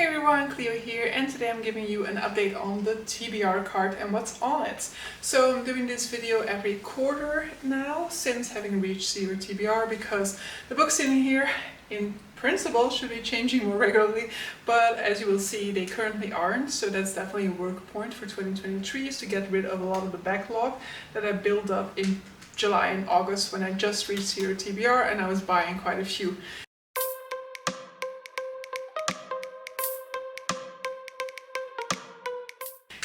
Hey everyone, Cleo here, and today I'm giving you an update on the TBR card and what's on it. So I'm doing this video every quarter now since having reached 0 TBR because the books in here in principle should be changing more regularly, but as you will see they currently aren't, so that's definitely a work point for 2023 is to get rid of a lot of the backlog that I built up in July and August when I just reached 0 TBR and I was buying quite a few.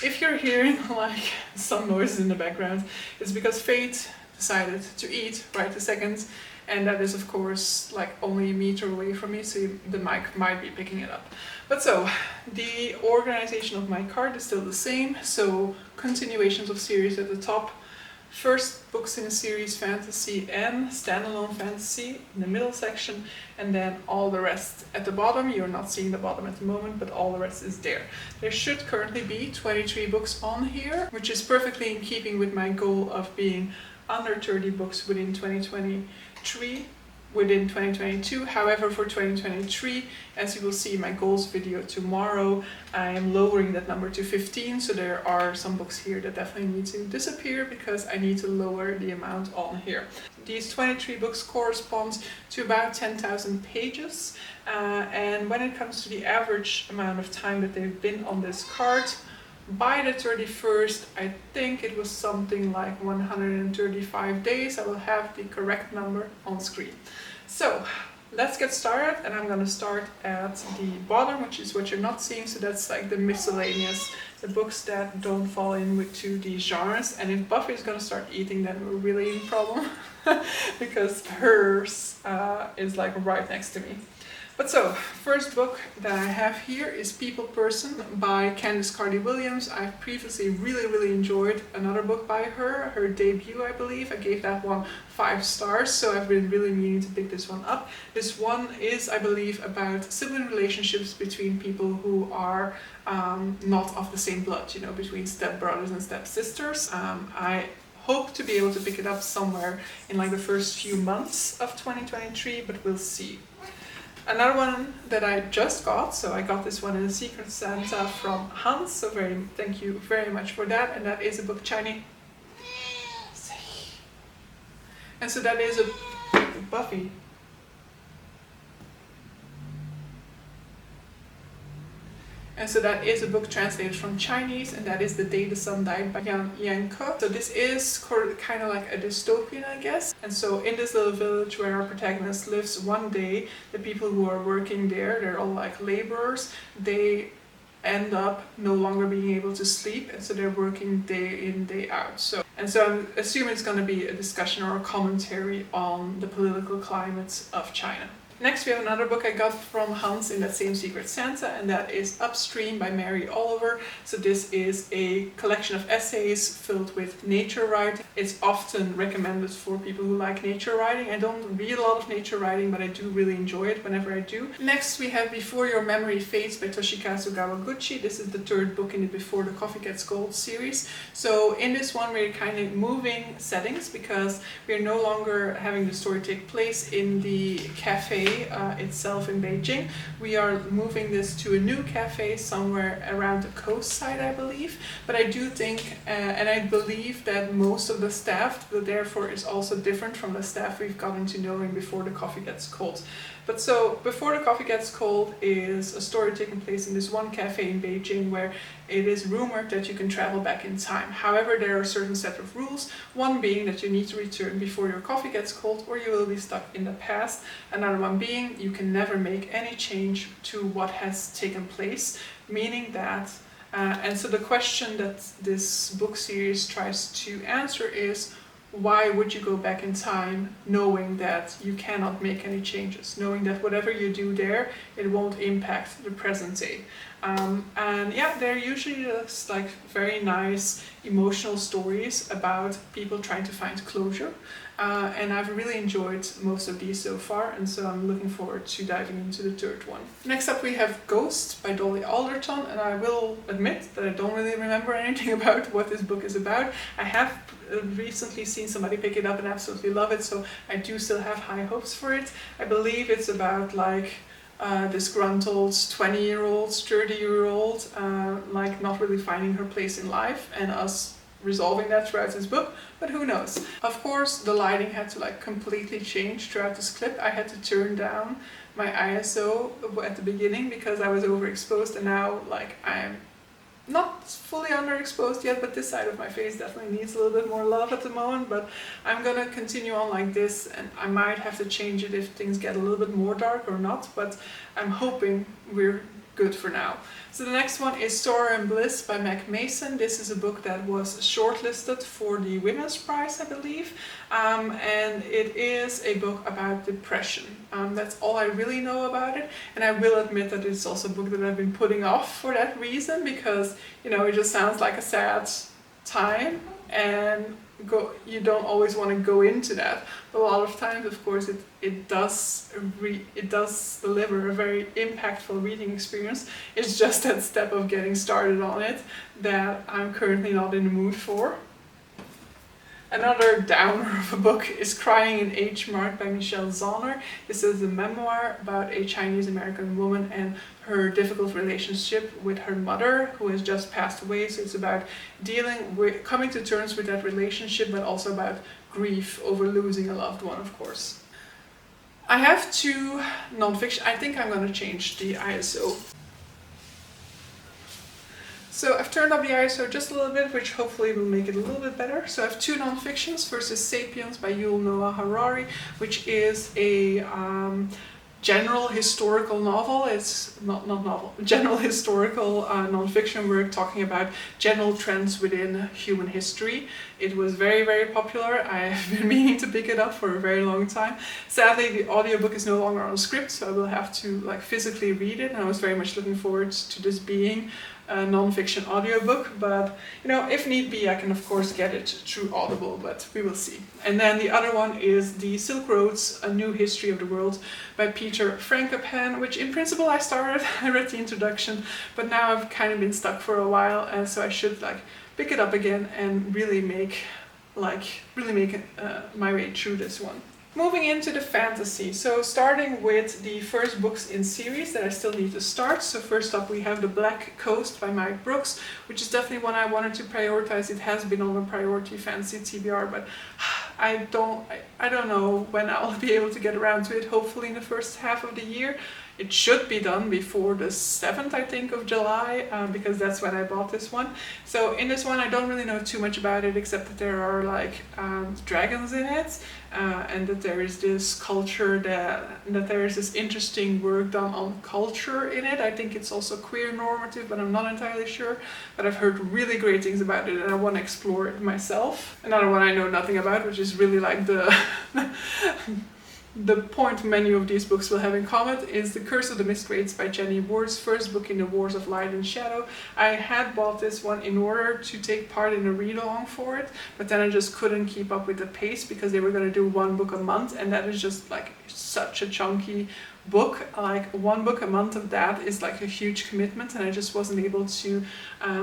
If you're hearing like some noises in the background, it's because Fate decided to eat right this second, and that is of course like only a meter away from me, so the mic might be picking it up. But so, the organization of my card is still the same, so continuations of series at the top, first books in a series fantasy and standalone fantasy in the middle section, and then all the rest at the bottom. You're not seeing the bottom at the moment, but all the rest is there. There should currently be 23 books on here, which is perfectly in keeping with my goal of being under 30 books within 2023. Within 2022. However, for 2023, as you will see in my goals video tomorrow, I am lowering that number to 15, so there are some books here that definitely need to disappear because I need to lower the amount on here. These 23 books correspond to about 10,000 pages, and when it comes to the average amount of time that they've been on this card, by the 31st, I think it was something like 135 days. I will have the correct number on screen. So let's get started, and I'm going to start at the bottom, which is what you're not seeing. So that's like the miscellaneous, the books that don't fall in to these genres. And if Buffy is going to start eating, then we're really in problem because hers is like right next to me. But so, first book that I have here is People Person by Candice Carty-Williams. I've previously really enjoyed another book by her debut I believe. I gave that one 5 stars, so I've been really meaning to pick this one up. This one is, I believe, about sibling relationships between people who are not of the same blood, you know, between stepbrothers and stepsisters. I hope to be able to pick it up somewhere in like the first few months of 2023, but we'll see. Another one that I just got, so I got this one in a Secret Santa from Hans, so thank you very much for that, and that is a book Chinese. And so that is a Buffy. And so that is a book translated from Chinese, and that is The Day the Sun Died by Yang Ke. So this is kind of like a dystopian, I guess. And so in this little village where our protagonist lives, one day the people who are working there, they're all like laborers, they end up no longer being able to sleep, and so they're working day in, day out. So I'm assuming it's going to be a discussion or a commentary on the political climate of China. Next we have another book I got from Hans in that same Secret Santa, and that is Upstream by Mary Oliver. So this is a collection of essays filled with nature writing. It's often recommended for people who like nature writing. I don't read a lot of nature writing, but I do really enjoy it whenever I do. Next we have Before Your Memory Fades by Toshikazu Kawaguchi. This is the third book in the Before the Coffee Gets Cold series. So in this one we're kind of moving settings because we're no longer having the story take place in the cafe itself in Beijing. We are moving this to a new cafe somewhere around the coast side, I believe. But I do think and I believe that most of the staff therefore is also different from the staff we've gotten to know in Before the Coffee Gets Cold. But so Before the Coffee Gets Cold is a story taking place in this one cafe in Beijing where it is rumored that you can travel back in time. However, there are a certain set of rules, one being that you need to return before your coffee gets cold or you will be stuck in the past. Another one being you can never make any change to what has taken place, meaning that and so the question that this book series tries to answer is, why would you go back in time knowing that you cannot make any changes, knowing that whatever you do there, it won't impact the present day? And yeah, they're usually just like very nice emotional stories about people trying to find closure. And I've really enjoyed most of these so far, and so I'm looking forward to diving into the third one. Next up we have Ghost by Dolly Alderton, and I will admit that I don't really remember anything about what this book is about. I have recently seen somebody pick it up and absolutely love it, so I do still have high hopes for it. I believe it's about like disgruntled 20-year-old, 30-year-old, like not really finding her place in life, and us resolving that throughout this book, but who knows. Of course, the lighting had to like completely change throughout this clip. I had to turn down my ISO at the beginning because I was overexposed, and now like I'm not fully underexposed yet, but this side of my face definitely needs a little bit more love at the moment. But I'm gonna continue on like this, and I might have to change it if things get a little bit more dark or not, but I'm hoping we're good for now. So the next one is Sorrow and Bliss by Meg Mason. This is a book that was shortlisted for the Women's Prize, I believe, and it is a book about depression. That's all I really know about it, and I will admit that it's also a book that I've been putting off for that reason, because you know, it just sounds like a sad time, and you don't always want to go into that, but a lot of times, of course, it does deliver a very impactful reading experience. It's just that step of getting started on it that I'm currently not in the mood for. Another downer of a book is Crying in H Mark by Michelle Zauner. This is a memoir about a Chinese American woman and her difficult relationship with her mother, who has just passed away. So it's about coming to terms with that relationship, but also about grief over losing a loved one, of course. I have two nonfiction. I think I'm going to change the ISO. So I've turned up the ISO just a little bit, which hopefully will make it a little bit better. So I have two nonfictions. First is Sapiens by Yuval Noah Harari, which is a general historical novel. It's not novel, general historical nonfiction work talking about general trends within human history. It was very, very popular. I've been meaning to pick it up for a very long time. Sadly, the audiobook is no longer on script, so I will have to like physically read it, and I was very much looking forward to this being a non-fiction audiobook, but you know, if need be, I can of course get it through Audible, but we will see. And then the other one is The Silk Roads, A New History of the World by Peter Frankopan, which in principle I started, I read the introduction, but now I've kind of been stuck for a while, and so I should like pick it up again and really make my way through this one. Moving into the fantasy, so starting with the first books in series that I still need to start. So first up we have The Black Coast by Mike Brooks, which is definitely one I wanted to prioritize. It has been on the priority fantasy TBR, but I don't know when I'll be able to get around to it. Hopefully in the first half of the year. It should be done before the 7th, I think, of July, because that's when I bought this one. So in this one, I don't really know too much about it, except that there are like dragons in it, and that there is this culture, that there is this interesting work done on culture in it. I think it's also queer normative, but I'm not entirely sure. But I've heard really great things about it, and I want to explore it myself. Another one I know nothing about, which is really like the point many of these books will have in common, is The Curse of the Mistwraiths by Jenny Ward's first book in the Wars of Light and Shadow. I had bought this one in order to take part in a read-along for it, but then I just couldn't keep up with the pace because they were going to do one book a month, and that is just like such a chunky book. Like one book a month of that is like a huge commitment, and I just wasn't able to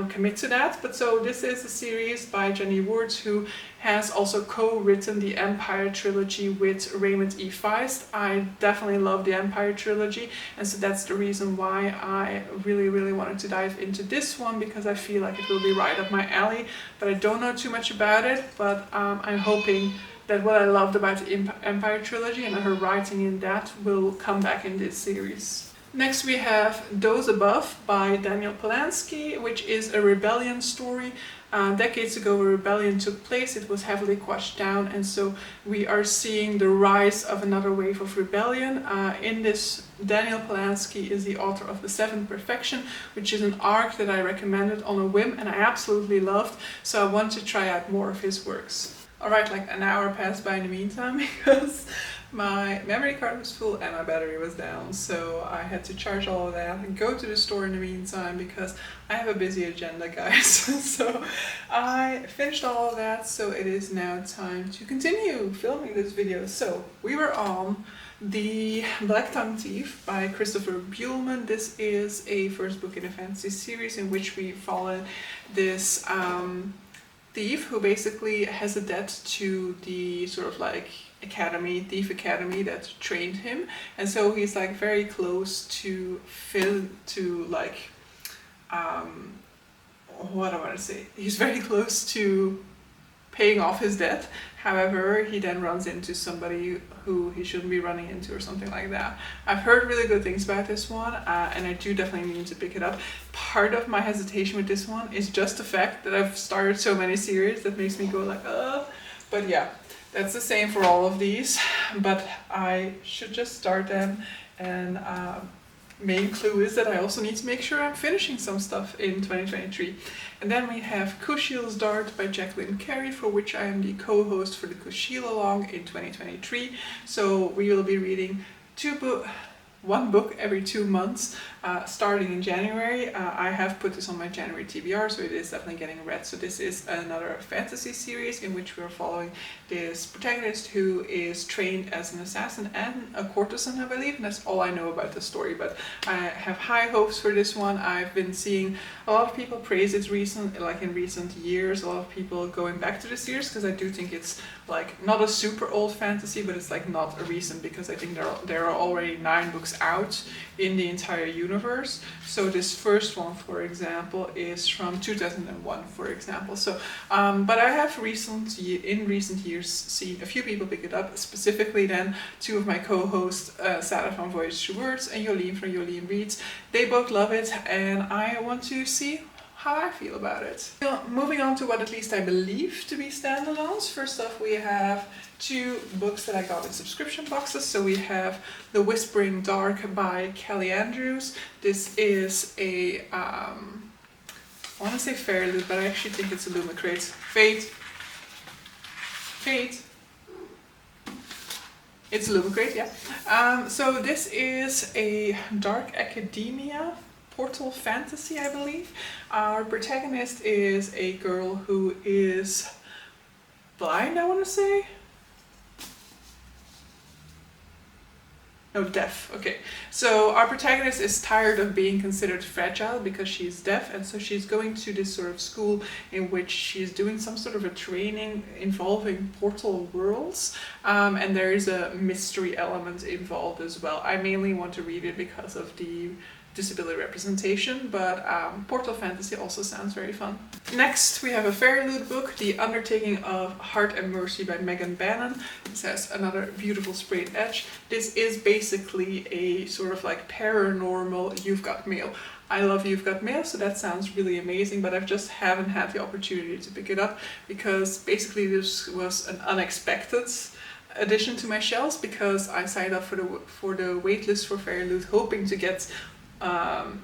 commit to that. But so this is a series by Jenny Ward, who has also co-written the Empire trilogy with Raymond E. Feist. I definitely love the Empire trilogy, and so that's the reason why I really wanted to dive into this one, because I feel like it will be right up my alley. But I don't know too much about it, but I'm hoping that what I loved about the Empire trilogy and her writing in that will come back in this series. Next we have Those Above by Daniel Polanski, which is a rebellion story. Decades ago a rebellion took place, it was heavily quashed down, and so we are seeing the rise of another wave of rebellion. In this, Daniel Polanski is the author of The Seventh Perfection, which is an arc that I recommended on a whim and I absolutely loved, so I want to try out more of his works. Alright, like an hour passed by in the meantime because my memory card was full and my battery was down, so I had to charge all of that and go to the store in the meantime because I have a busy agenda, guys. So I finished all of that, so it is now time to continue filming this video. So we were on The Black Tongue Thief by Christopher Buehlman. This is a first book in a fantasy series in which we follow this thief who basically has a debt to the sort of like academy, thief academy that trained him, and so he's like very close to what I want to say. He's very close to paying off his debt. However, he then runs into somebody who he shouldn't be running into or something like that. I've heard really good things about this one, and I do definitely need to pick it up. Part of my hesitation with this one is just the fact that I've started so many series that makes me go like, but yeah, that's the same for all of these, but I should just start them, and main clue is that I also need to make sure I'm finishing some stuff in 2023. And then we have Kushil's Dart by Jacqueline Carey, for which I am the co-host for the Kushil Along in 2023. So we will be reading one book every 2 months, starting in January. I have put this on my January TBR, so it is definitely getting read. So this is another fantasy series in which we're following this protagonist who is trained as an assassin and a courtesan, I believe, and that's all I know about the story. But I have high hopes for this one. I've been seeing a lot of people praise it in recent years, a lot of people going back to the series, because I do think it's like not a super old fantasy, but it's like not a recent, because I think there are already 9 books out in the entire universe. So this first one, for example, is from 2001, for example. So, but I have in recent years seen a few people pick it up, specifically then 2 of my co-hosts, Sarah from Voyage to Words and Jolien from Jolien Reads. They both love it, and I want to see how I feel about it. Moving on to what at least I believe to be standalones. First off, we have 2 books that I got in subscription boxes. So we have The Whispering Dark by Kelly Andrews. This is a, I want to say Fairloot, but I actually think it's a Lumicrate. Fate. It's a Lumicrate, yeah. So this is a dark academia portal fantasy, I believe. Our protagonist is a girl who is blind, I want to say. No, deaf. Okay. So our protagonist is tired of being considered fragile because she's deaf, and so she's going to this sort of school in which she's doing some sort of a training involving portal worlds, and there is a mystery element involved as well. I mainly want to read it because of the disability representation, but portal fantasy also sounds very fun. Next, we have a Fairloot book, The Undertaking of Heart and Mercy by Megan Bannon. This has another beautiful sprayed edge. This is basically a sort of like paranormal You've Got Mail. I love You've Got Mail, so that sounds really amazing, but I just haven't had the opportunity to pick it up because basically this was an unexpected addition to my shelves, because I signed up for the waitlist for Fairloot hoping to get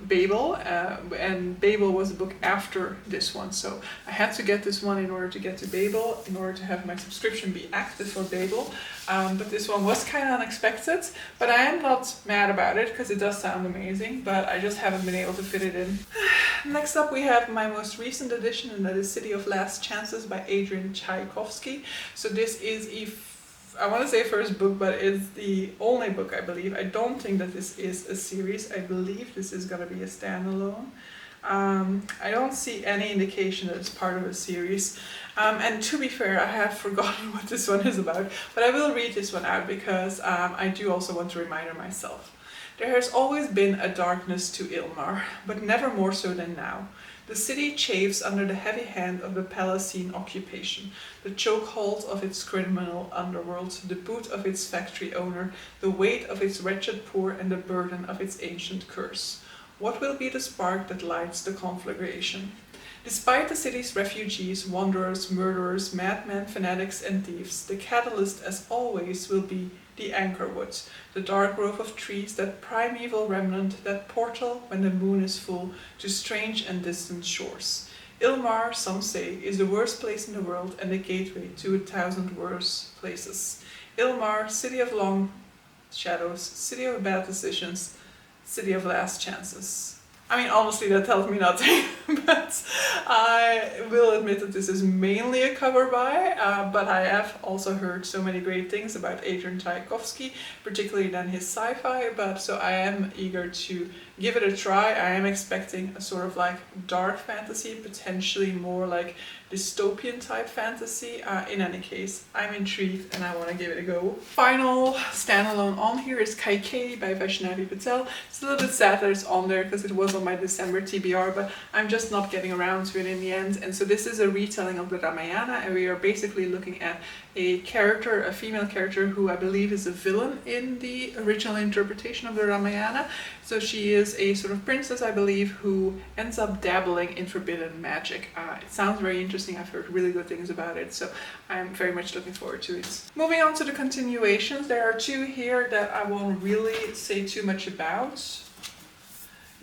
Babel, and Babel was a book after this one, so I had to get this one in order to get to Babel, in order to have my subscription be active for Babel, but this one was kind of unexpected, but I am not mad about it because it does sound amazing, but I just haven't been able to fit it in. Next up we have my most recent edition, and that is City of Last Chances by Adrian Tchaikovsky. So this is I want to say first book, but it's the only book, I believe. I don't think that this is a series. I believe this is going to be a standalone. I don't see any indication that it's part of a series. And to be fair, I have forgotten what this one is about, but I will read this one out because I do also want to remind myself. There has always been a darkness to Ilmar, but never more so than now. The city chafes under the heavy hand of the Palestine occupation, the chokehold of its criminal underworld, the boot of its factory owner, the weight of its wretched poor, and the burden of its ancient curse. What will be the spark that lights the conflagration? Despite the city's refugees, wanderers, murderers, madmen, fanatics, and thieves, the catalyst, as always, will be the anchor wood, the dark grove of trees, that primeval remnant, that portal, when the moon is full, to strange and distant shores. Ilmar, some say, is the worst place in the world and the gateway to 1,000 worse places. Ilmar, city of long shadows, city of bad decisions, city of last chances. I mean, honestly, that tells me nothing, but I will admit that this is mainly a cover buy, but I have also heard so many great things about Adrian Tchaikovsky, particularly than his sci-fi, but so I am eager to give it a try. I am expecting a sort of like dark fantasy, potentially more like dystopian type fantasy. In any case, I'm intrigued and I want to give it a go. Final standalone on here is Kaikei by Vaishnavi Patel. It's a little bit sad that it's on there because it was on my December TBR, but I'm just not getting around to it in the end. And so this is a retelling of the Ramayana, and we are basically looking at a character, a female character who I believe is a villain in the original interpretation of the Ramayana. So she is a sort of princess, I believe, who ends up dabbling in forbidden magic. It sounds very interesting. I've heard really good things about it, so I'm very much looking forward to it. Moving on to the continuations, there are two here that I won't really say too much about.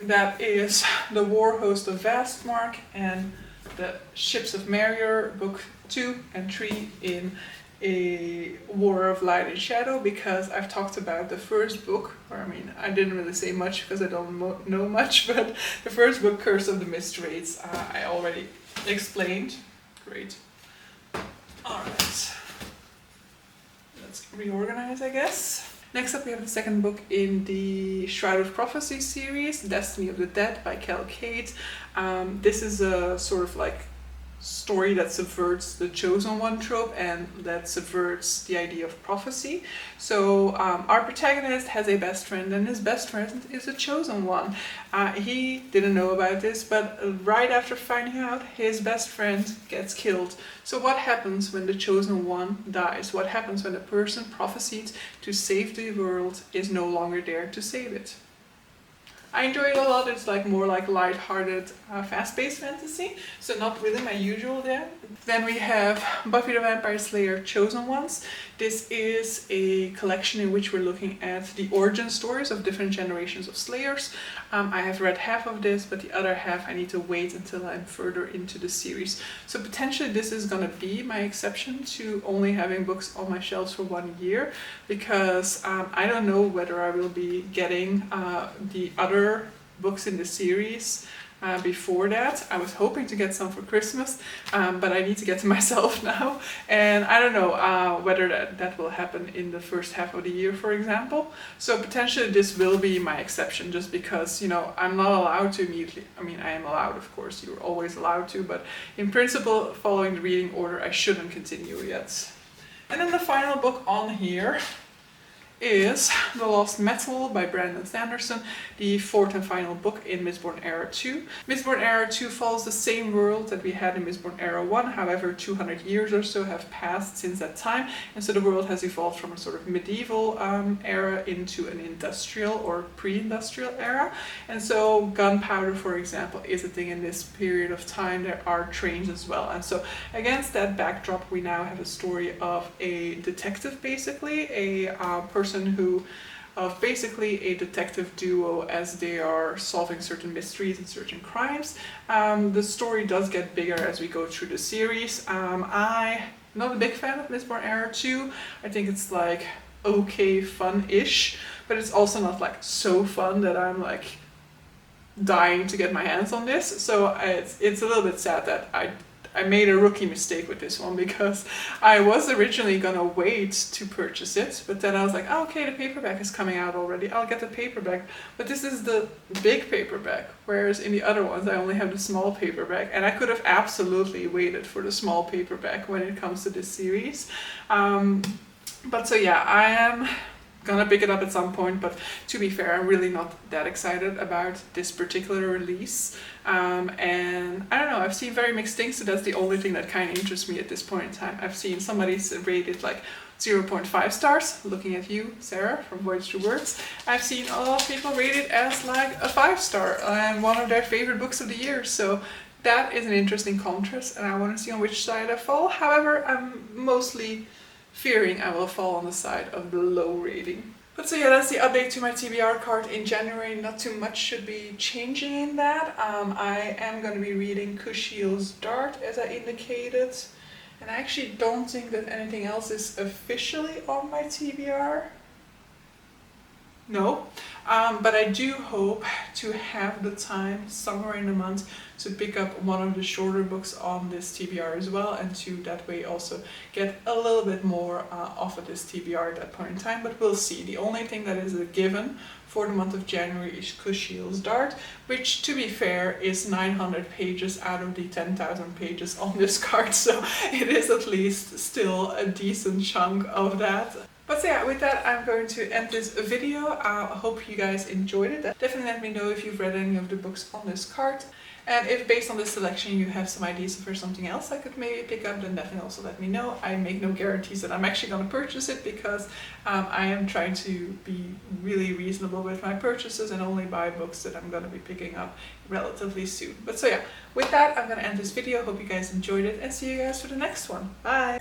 That is The War Host of Vastmark and The Ships of Merior, book 2 and 3 in A War of Light and Shadow, because I've talked about the first book, or I mean, I didn't really say much because I don't know much, but the first book, Curse of the Mist Wraiths, I already explained. Great. Alright. Let's reorganize, I guess. Next up we have the second book in the Shroud of Prophecy series, Destiny of the Dead by Kel Kate. This is a sort of like story that subverts the chosen one trope and that subverts the idea of prophecy. So our protagonist has a best friend, and his best friend is a chosen one. He didn't know about this, but right after finding out, his best friend gets killed. So what happens when the chosen one dies? What happens when the person prophesied to save the world is no longer there to save it? I enjoy it a lot. It's like more like light-hearted, fast-paced fantasy, so not really my usual there. Then we have Buffy the Vampire Slayer Chosen Ones. This is a collection in which we're looking at the origin stories of different generations of Slayers. I have read half of this, but the other half I need to wait until I'm further into the series. So potentially this is gonna be my exception to only having books on my shelves for 1 year, because I don't know whether I will be getting the other books in the series before that. I was hoping to get some for Christmas, but I need to get to myself now, and I don't know whether that will happen in the first half of the year, for example. So potentially this will be my exception, just because, you know, I'm not allowed to immediately, I mean, I am allowed, of course, you're always allowed to, but in principle, following the reading order, I shouldn't continue yet. And then the final book on here is The Lost Metal by Brandon Sanderson, the fourth and final book in Mistborn Era 2. Mistborn Era 2 follows the same world that we had in Mistborn Era 1, however 200 years or so have passed since that time, and so the world has evolved from a sort of medieval era into an industrial or pre-industrial era. And so gunpowder, for example, is a thing in this period of time. There are trains as well, and so against that backdrop we now have a story of a detective, basically a person who of basically a detective duo as they are solving certain mysteries and certain crimes. The story does get bigger as we go through the series. I'm not a big fan of Mistborn Era 2. I think it's like okay, fun-ish, but it's also not like so fun that I'm like dying to get my hands on this. So it's a little bit sad that I made a rookie mistake with this one, because I was originally gonna wait to purchase it, but then I was like, oh, okay, the paperback is coming out already, I'll get the paperback. But this is the big paperback, whereas in the other ones I only have the small paperback, and I could have absolutely waited for the small paperback when it comes to this series. But so yeah, I am gonna pick it up at some point, but to be fair, I'm really not that excited about this particular release. And I don't know, I've seen very mixed things, so that's the only thing that kind of interests me at this point in time. I've seen somebody rate it like 0.5 stars, looking at you, Sarah, from Voyage to Words. I've seen a lot of people rate it as like a 5-star and one of their favorite books of the year, so that is an interesting contrast, and I want to see on which side I fall. However, I'm mostly fearing I will fall on the side of the low rating. But so yeah, that's the update to my TBR card in January. Not too much should be changing in that. I am going to be reading Kushiel's Dart, as I indicated. And I actually don't think that anything else is officially on my TBR. No. But I do hope to have the time somewhere in the month to pick up one of the shorter books on this TBR as well, and to that way also get a little bit more off of this TBR at that point in time, but we'll see. The only thing that is a given for the month of January is Kushiel's Dart, which, to be fair, is 900 pages out of the 10,000 pages on this card, so it is at least still a decent chunk of that. But so yeah, with that I'm going to end this video. I hope you guys enjoyed it. Definitely let me know if you've read any of the books on this card. And if based on this selection you have some ideas for something else I could maybe pick up, then definitely also let me know. I make no guarantees that I'm actually going to purchase it, because I am trying to be really reasonable with my purchases and only buy books that I'm going to be picking up relatively soon. But so yeah, with that I'm going to end this video. Hope you guys enjoyed it, and see you guys for the next one. Bye!